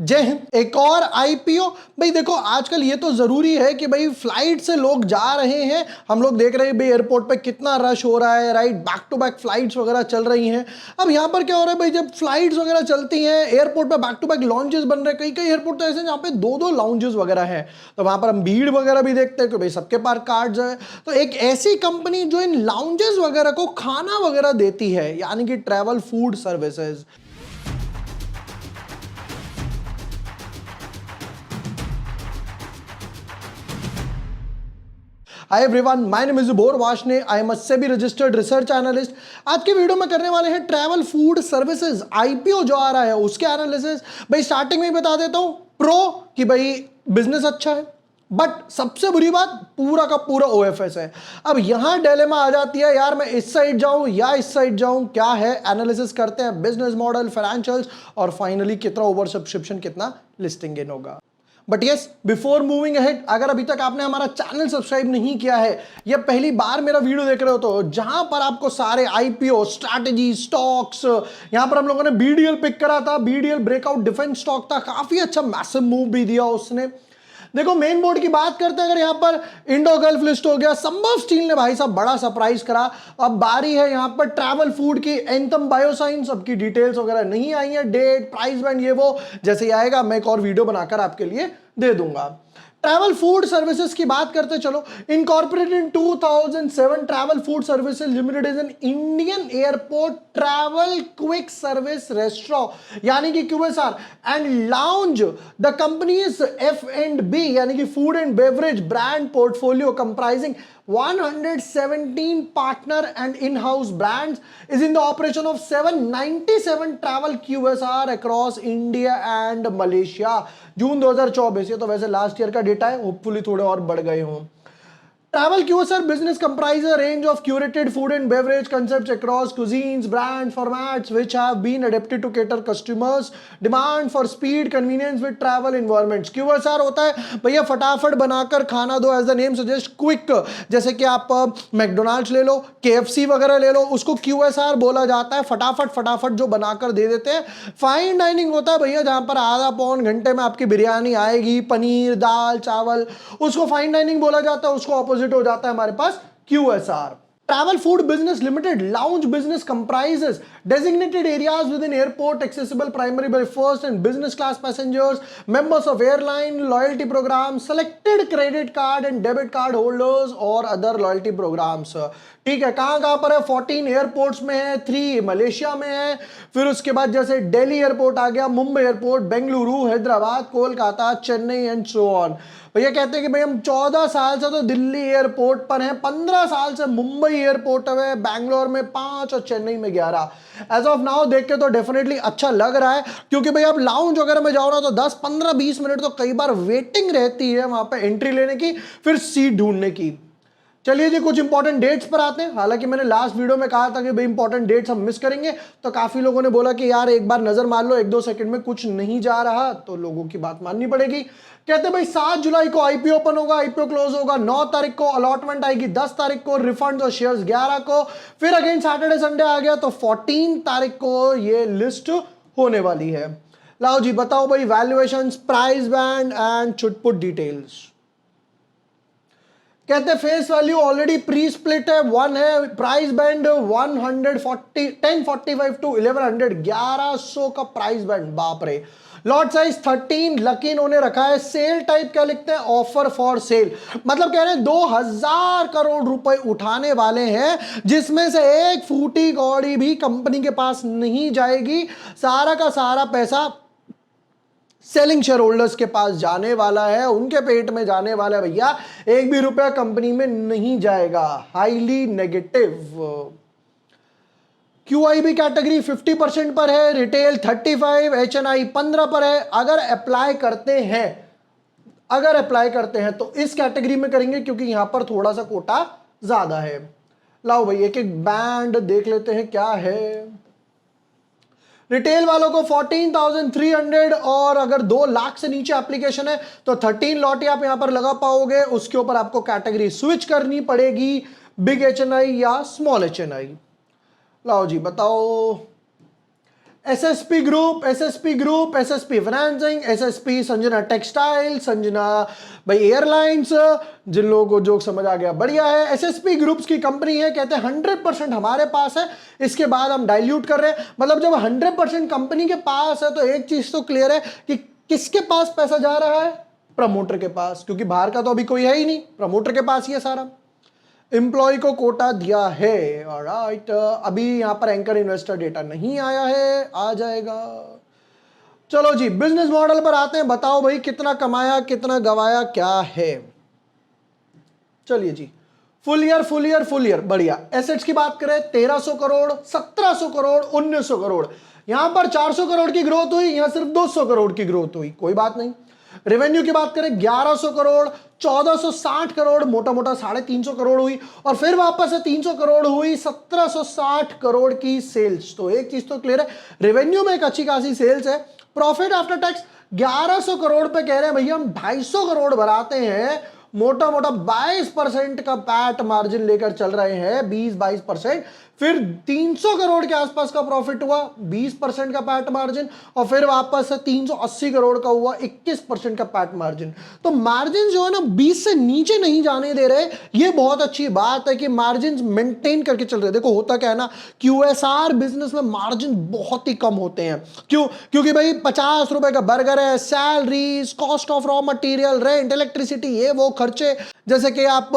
जय हिंद। एक और आईपीओ। भाई देखो, आजकल ये तो जरूरी है कि भाई फ्लाइट से लोग जा रहे हैं, हम लोग देख रहे हैं भाई एयरपोर्ट पे कितना रश हो रहा है, right. Back to back flights वगैरह चल रही हैं। अब यहाँ पर क्या हो रहा है भाई, जब फ्लाइट्स वगैरह चलती हैं एयरपोर्ट पे बैक टू बैक लॉन्चेस बन रहे हैं। कई कई एयरपोर्ट तो ऐसे हैं जहाँ पे दो दो लॉन्चेस वगैरह हैं, तो वहां पर हम भीड़ वगैरह भी देखते हैं कि भाई सबके पास कार्ड्स है। तो एक ऐसी कंपनी जो इन लाउंजेस वगैरह को खाना वगैरह देती है, यानी कि travel food services. Hi everyone, my name is Jubor Vashne. I am a SEBI registered research analyst. आज की वीडियो में करने वाले हैं ट्रैवल फूड सर्विसेज आईपीओ जो आ रहा है उसके एनालिसिस। भाई स्टार्टिंग में ही बता देता हूं प्रो कि भाई बिजनेस अच्छा है, बट सबसे बुरी बात पूरा का पूरा ओएफएस है। अब यहां डिलेमा आ जाती है, यार मैं इस साइड जाऊं या इस साइड जाऊं, क्या है। एनालिसिस करते हैं, बिजनेस मॉडल, फाइनेंशियल्स और फाइनली कितना ओवर सब्सक्रिप्शन, कितना लिस्टिंग गेन होगा। But yes, before moving ahead, अगर अभी तक आपने हमारा चैनल सब्सक्राइब नहीं किया है या पहली बार मेरा वीडियो देख रहे हो, तो जहां पर आपको सारे आईपीओ, स्ट्रैटेजी, स्टॉक्स, यहां पर हम लोगों ने बीडीएल पिक करा था। बीडीएल ब्रेकआउट डिफेंस स्टॉक था, काफी अच्छा मैसिव मूव भी दिया उसने। देखो मेन बोर्ड की बात करते हैं, अगर यहां पर इंडो गल्फ लिस्ट हो गया, संभव स्टील ने भाई साहब बड़ा सरप्राइज करा। अब बारी है यहां पर ट्रैवल फूड की, एंथम बायोसाइंस। सबकी डिटेल्स वगैरह नहीं आई है, डेट, प्राइस बैंड, ये वो जैसे ही आएगा मैं एक और वीडियो बनाकर आपके लिए दे दूंगा। ट्रैवल फूड सर्विसेज की बात करते चलो। Incorporated in 2007, travel food services limited is an Indian airport travel quick service restaurant, यानी कि QSR and lounge. The company is F&B, यानी कि food and beverage brand portfolio comprising 117 partner and in-house brands, is in the operation of 797 travel QSR across India and Malaysia। जून 2024, ये तो वैसे last year का data है, hopefully थोड़े और बढ़ गए हों। Travel QSR business comprises a range of curated food and beverage concepts across cuisines, brands, formats, which have been adapted to cater customers' demand for speed, convenience with travel environments। QSR होता है भैया फटाफट बनाकर खाना दो, as the name suggest quick. जैसे कि आप मैकडोनाल्ड्स ले लो, KFC वगैरह ले लो, उसको QSR बोला जाता है, फटाफट फटाफट जो बनाकर दे देते हैं। फाइन डाइनिंग होता है भैया जहां पर आधा पौन घंटे में आपकी बिरयानी आएगी, पनीर, दाल, चावल, उसको फाइन डाइनिंग बोला जाता है। उसको ऑपोजिट हो जाता है हमारे पास QSR। Travel Food Business Limited lounge business comprises designated areas within airport accessible primarily by first and business class passengers, members of airline loyalty programs, selected credit card and debit card holders और other loyalty programs। ठीक है, कहां कहां पर है? 14 airports में है, 3 Malaysia में है। फिर उसके बाद जैसे दिल्ली एयरपोर्ट आ गया, Mumbai airport, Bengaluru, Hyderabad, Kolkata, Chennai and so on. भैया कहते हैं कि भाई हम 14 साल से तो दिल्ली एयरपोर्ट पर हैं, 15 साल से मुंबई एयरपोर्ट है, बैंगलोर में 5 और चेन्नई में 11। एज ऑफ नाउ देख के तो डेफिनेटली अच्छा लग रहा है, क्योंकि भाई आप लाउंज वगैरह में जाओ ना तो 10 15 20 मिनट तो कई बार वेटिंग रहती है वहां पे एंट्री लेने की, फिर सीट ढूंढने की। चलिए जी, कुछ इंपॉर्टेंट डेट्स पर आते हैं। हालांकि मैंने लास्ट वीडियो में कहा था कि भाई इंपॉर्टेंट डेट्स हम मिस करेंगे, तो काफी लोगों ने बोला कि यार एक बार नजर मार लो, 1-2 सेकंड में कुछ नहीं जा रहा, तो लोगों की बात माननी पड़ेगी। कहते हैं भाई 7 जुलाई को आईपीओ ओपन होगा, आईपीओ क्लोज होगा 9 तारीख को, अलॉटमेंट आएगी 10 तारीख को, रिफंड और शेयर्स 11 को, फिर अगेन सैटरडे संडे आ गया तो 14 तारीख को ये लिस्ट होने वाली है। लाओ जी बताओ भाई, वैल्यूएशन, प्राइस बैंड एंड चुटपुट डिटेल्स। कहते हैं face value already pre split है, 1 है। प्राइस बैंड 1045 टू 1100, 1100 का प्राइस बैंड, बाप रे। लॉट साइज 13, लकी इन्होंने रखा है। सेल टाइप क्या लिखते हैं? ऑफर फॉर सेल, मतलब कह रहे हैं 2000 करोड़ रुपए उठाने वाले हैं, जिसमें से एक फूटी कौड़ी भी कंपनी के पास नहीं जाएगी। सारा का सारा पैसा सेलिंग शेयर होल्डर्स के पास जाने वाला है, उनके पेट में जाने वाला है भैया, एक भी रुपया कंपनी में नहीं जाएगा। Highly negative. QIB कैटेगरी 50% पर है, रिटेल 35, HNI 15 पर है। अगर अप्लाई करते हैं तो इस कैटेगरी में करेंगे, क्योंकि यहां पर थोड़ा सा कोटा ज्यादा है। लाओ भाई एक एक बैंड देख लेते हैं क्या है। रिटेल वालों को 14,300, और अगर 2 लाख से नीचे एप्लीकेशन है तो 13 लॉट आप यहां पर लगा पाओगे। उसके ऊपर आपको कैटेगरी स्विच करनी पड़ेगी, बिग HNI या स्मॉल HNI। लाओ जी बताओ। SSP group, SSP group, SSP financing, SSP Sanjana textile, Sanjana भाई एयरलाइंस, जिन लोगों को जोक समझ आ गया बढ़िया है। एसएसपी ग्रुप्स की कंपनी है, कहते हैं 100% हमारे पास है, इसके बाद हम डाइल्यूट कर रहे हैं। मतलब जब 100% कंपनी के पास है तो एक चीज तो क्लियर है कि किसके पास पैसा जा रहा है, प्रमोटर के पास, क्योंकि बाहर का तो अभी कोई है ही नहीं, प्रमोटर के पास ही है सारा। एम्प्लॉय को कोटा दिया है, ऑलराइट। अभी यहां पर एंकर इन्वेस्टर डेटा नहीं आया है, आ जाएगा। चलो जी बिजनेस मॉडल पर आते हैं, बताओ भाई कितना कमाया कितना गवाया क्या है। चलिए जी, full year full year full year बढ़िया। एसेट्स की बात करें 1300 करोड़, 1700 करोड़, 1900 करोड़, यहां पर 400 करोड़ की ग्रोथ हुई, यहां सिर्फ 200 करोड़ की ग्रोथ हुई, कोई बात नहीं। रेवेन्यू की बात करें 1100 करोड़, 1460 करोड़, मोटा मोटा 350 करोड़ हुई, और फिर वापस से 300 करोड़ हुई, 1760 करोड़ की सेल्स। तो एक चीज तो क्लियर है, रेवेन्यू में एक अच्छी खासी सेल्स है। प्रॉफिट आफ्टर टैक्स 1100 करोड़ पे कह रहे हैं भैया हम 250 करोड़ बढ़ाते हैं, मोटा मोटा 22% का पैट मार्जिन लेकर चल रहे हैं, 20-22%। फिर 300 करोड़ के आसपास का प्रॉफिट हुआ, 20% का पैट मार्जिन, और फिर वापस से 380 करोड़ का हुआ, 21% का पैट मार्जिन। तो मार्जिन जो है ना 20 से नीचे नहीं जाने दे रहे, ये बहुत अच्छी बात है कि मार्जिन मेंटेन करके चल रहे। देखो होता क्या है ना, क्यूएसआर बिजनेस में मार्जिन बहुत ही कम होते हैं। क्यों? क्योंकि भाई 50 रुपए का बर्गर है, salaries, cost of raw material, rent, electricity, ये वो खर्चे। जैसे कि आप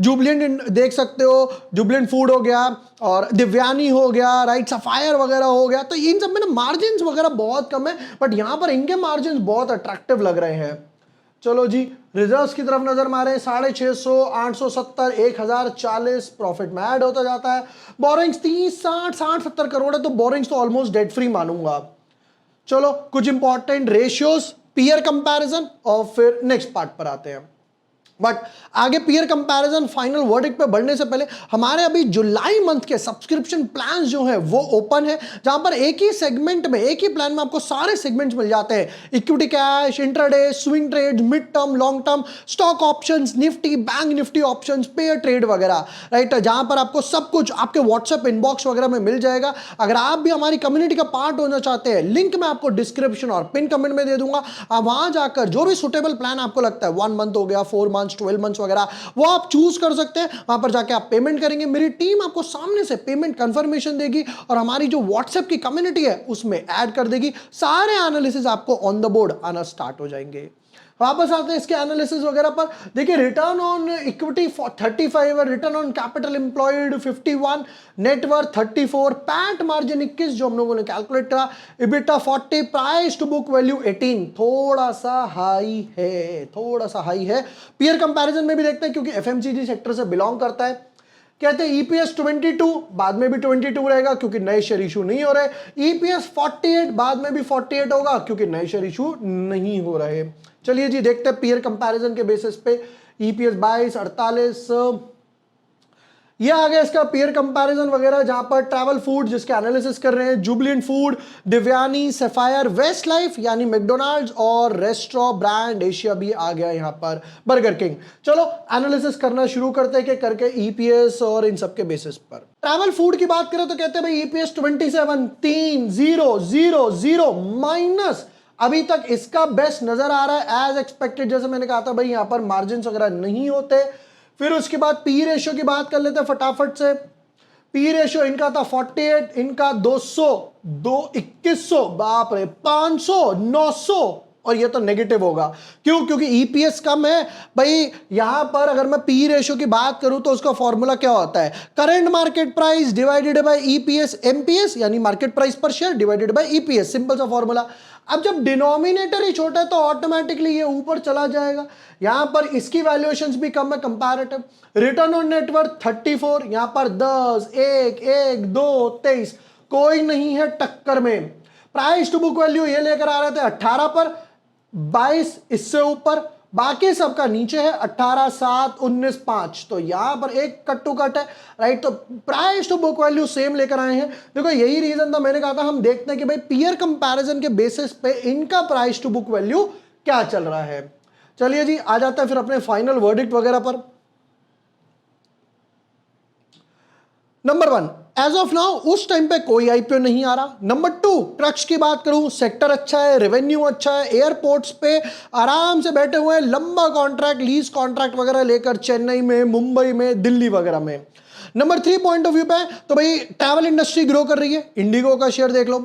जुबलेंट देख सकते हो, जुबलेंट फूड हो गया और दिव्यानी हो गया, राइट, सफायर वगैरह हो गया, तो इन सब में ना मार्जिन वगैरह बहुत कम है, बट यहां पर इनके मार्जिन बहुत अट्रैक्टिव लग रहे हैं। चलो जी रिजर्व्स की तरफ नजर मारे, 650, 870, 1040 प्रॉफिट में ऐड होता जाता है। बोरिंग्स 30, 60, 60, 70 करोड़ है, तो बोरिंग्स तो ऑलमोस्ट डेट फ्री मानूंगा। चलो कुछ इंपॉर्टेंट रेशियोज, पीयर कंपैरिजन, और फिर नेक्स्ट पार्ट पर आते हैं। बट आगे पीयर कंपैरिजन फाइनल वर्डिक्ट पे बढ़ने से पहले हमारे अभी जुलाई मंथ के सब्सक्रिप्शन प्लान्स जो है वो ओपन है, जहां पर एक ही सेगमेंट में, एक ही प्लान में आपको सारे सेगमेंट्स मिल जाते हैं। Equity cash, intraday, swing trade, mid term, long term, stock options, Nifty, bank Nifty options, pair trade वगैरह, राइट, जहां पर आपको सब कुछ आपके व्हाट्सएप इनबॉक्स वगैरह में मिल जाएगा। अगर आप भी हमारी कम्युनिटी का पार्ट होना चाहते हैं, लिंक मैं आपको डिस्क्रिप्शन और पिन कमेंट में दे दूंगा। आप वहां जाकर जो भी सुटेबल प्लान आपको लगता है, 1 मंथ हो गया, 4 मंथ, 12 मंथ्स वगैरह, वो आप चूज कर सकते हैं। वहां पर जाके आप पेमेंट करेंगे, मेरी टीम आपको सामने से पेमेंट कंफर्मेशन देगी और हमारी जो व्हाट्सएप की कम्युनिटी है उसमें ऐड कर देगी। सारे एनालिसिस आपको ऑन द बोर्ड आना स्टार्ट हो जाएंगे। वापस आते हैं इसके एनालिसिस वगैरह पर। देखिए रिटर्न ऑन इक्विटी 35 है, return on capital employed 51, net worth 34, PAT margin 21 जो हम लोगों ने कैलकुलेट करा, EBITDA 40, price to book value 18, थोड़ा सा हाई है, थोड़ा सा हाई है। पीयर कंपैरिजन में भी देखते हैं क्योंकि एफएमसीजी सेक्टर से बिलोंग करता है। कहते हैं ईपीएस 22, बाद में भी 22 रहेगा क्योंकि नए शेयर इशू नहीं हो रहे। ईपीएस 48, बाद में भी 48 होगा क्योंकि नए शेयर इशू नहीं हो रहे। चलिए जी देखते हैं पीयर कंपैरिजन के बेसिस पे। ईपीएस 22, 48, ये आ गया इसका पीयर कंपैरिजन वगैरह, जहां पर ट्रैवल फूड जिसके एनालिसिस कर रहे हैं, Jubilant Food, Devyani, Sapphire, Westlife यानी मैकडोनाल्ड्स, और रेस्टोरेंट ब्रांड एशिया भी आ गया यहां पर, बर्गर किंग। चलो एनालिसिस करना शुरू करते हैं कि करके ईपीएस और इन सब के बेसिस पर। ट्रैवल फूड की बात करें तो कहते हैं भाई ईपीएस 27, 3, 0, 0, 0 माइनस, अभी तक इसका बेस्ट नजर आ रहा है एज एक्सपेक्टेड। जैसे मैंने कहा था भाई यहां पर मार्जिन वगैरह नहीं होते। फिर उसके बाद पी रेशियो की बात कर लेते हैं फटाफट से। पी रेशियो इनका था 48, इनका 200, 2100, बाप रे, 500, 900, और ये तो नेगेटिव होगा। क्यों? क्योंकि ईपीएस कम है भाई। यहां पर अगर मैं पी रेशियो की बात करूं तो उसका फॉर्मूला क्या होता है, current market price divided by EPS, MPS यानी मार्केट प्राइस पर share divided by EPS, simple सा फॉर्मूला। अब जब डिनोमिनेटर ही छोटा है तो ऑटोमेटिकली ये ऊपर चला जाएगा। यहां पर इसकी वैल्यूएशंस भी कम है कंपैरेटिव। रिटर्न ऑन नेटवर्थ 34, यहां पर 10, 1, 1, 2, 23, कोई नहीं है टक्कर में। प्राइस टू बुक वैल्यू ये लेकर आ रहे थे 18 पर, 22 इससे ऊपर, बाकी सबका नीचे है 18, 7, 19, 5। तो यहां पर एक कट टू कट है, राइट। तो price to book value same लेकर आए हैं। देखो यही रीजन था, मैंने कहा था हम देखते हैं कि भाई पीयर कंपैरिजन के बेसिस पे इनका प्राइस टू बुक वैल्यू क्या चल रहा है। चलिए जी आ जाता है फिर अपने फाइनल वर्डिक्ट वगैरह पर। नंबर 1, एज ऑफ नाउ उस टाइम पे कोई आईपीओ नहीं आ रहा। नंबर 2, ट्रक्स की बात करूं, सेक्टर अच्छा है, रेवेन्यू अच्छा है, एयरपोर्ट्स पे आराम से बैठे हुए हैं, लंबा कॉन्ट्रैक्ट, लीज कॉन्ट्रैक्ट वगैरह लेकर चेन्नई में, मुंबई में, दिल्ली वगैरह में। नंबर 3 पॉइंट ऑफ व्यू पे तो भाई ट्रैवल इंडस्ट्री ग्रो कर रही है, इंडिगो का शेयर देख लो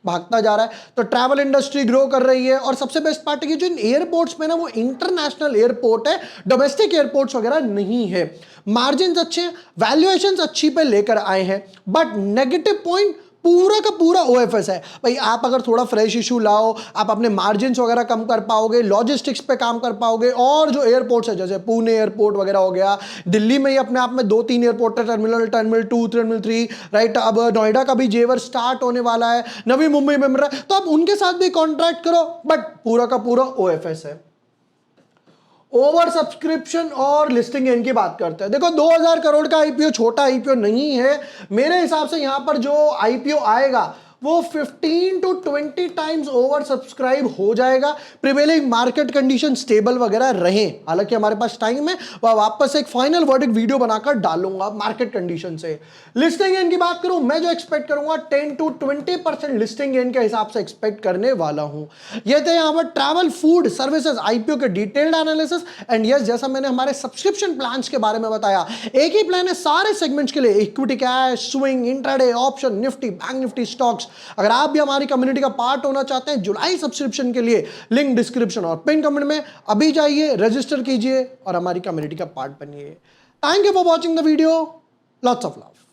भागता जा रहा है, तो ट्रैवल इंडस्ट्री ग्रो कर रही है। और सबसे बेस्ट पार्ट है कि जो एयरपोर्ट्स में ना वो इंटरनेशनल एयरपोर्ट है, डोमेस्टिक एयरपोर्ट्स वगैरह नहीं है। मार्जिन अच्छे हैं, वैल्यूएशंस अच्छी पे लेकर आए हैं। बट नेगेटिव पॉइंट पूरा का पूरा ओएफएस है भाई। आप अगर थोड़ा फ्रेश इशू लाओ, आप अपने मार्जिन्स वगैरह कम कर पाओगे, लॉजिस्टिक्स पे काम कर पाओगे। और जो एयरपोर्ट्स है जैसे पुणे एयरपोर्ट वगैरह हो गया, दिल्ली में ही अपने आप में 2-3 एयरपोर्ट है, टर्मिनल 2, टर्मिनल 3, राइट। अब नोएडा का भी जेवर स्टार्ट होने वाला है, नवी मुंबई में मिल रहा है, तो आप उनके साथ भी कॉन्ट्रैक्ट करो। बट पूरा का पूरा ओएफएस है। ओवर सब्सक्रिप्शन और लिस्टिंग गेन की बात करते हैं। देखो 2000 करोड़ का आईपीओ छोटा आईपीओ नहीं है। मेरे हिसाब से यहां पर जो आईपीओ आएगा वो 15 to 20 टाइम्स ओवर सब्सक्राइब हो जाएगा, प्रिवेलिंग मार्केट कंडीशन स्टेबल वगैरह रहे। हालांकि हमारे पास टाइम है, वह वापस एक फाइनल वर्डिक्ट वीडियो बनाकर डालूंगा मार्केट कंडीशन से। लिस्टिंग गेन की बात करूं, मैं जो एक्सपेक्ट करूंगा 10 to 20% लिस्टिंग गेन के हिसाब से एक्सपेक्ट करने वाला हूं। ये थे यहां पर ट्रैवल फूड सर्विसेज आईपीओ के डिटेल्ड एनालिसिस। एंड यस, जैसा मैंने हमारे सब्सक्रिप्शन प्लान्स के बारे में बताया, एक ही प्लान है सारे सेगमेंट्स के लिए, equity, cash, swing, intraday, option, Nifty, bank Nifty, stocks. अगर आप भी हमारी कम्युनिटी का पार्ट होना चाहते हैं जुलाई सब्सक्रिप्शन के लिए, लिंक डिस्क्रिप्शन और पिन कमेंट में, अभी जाइए, रजिस्टर कीजिए और हमारी कम्युनिटी का पार्ट बनिए। Thank you for watching the video, lots of love.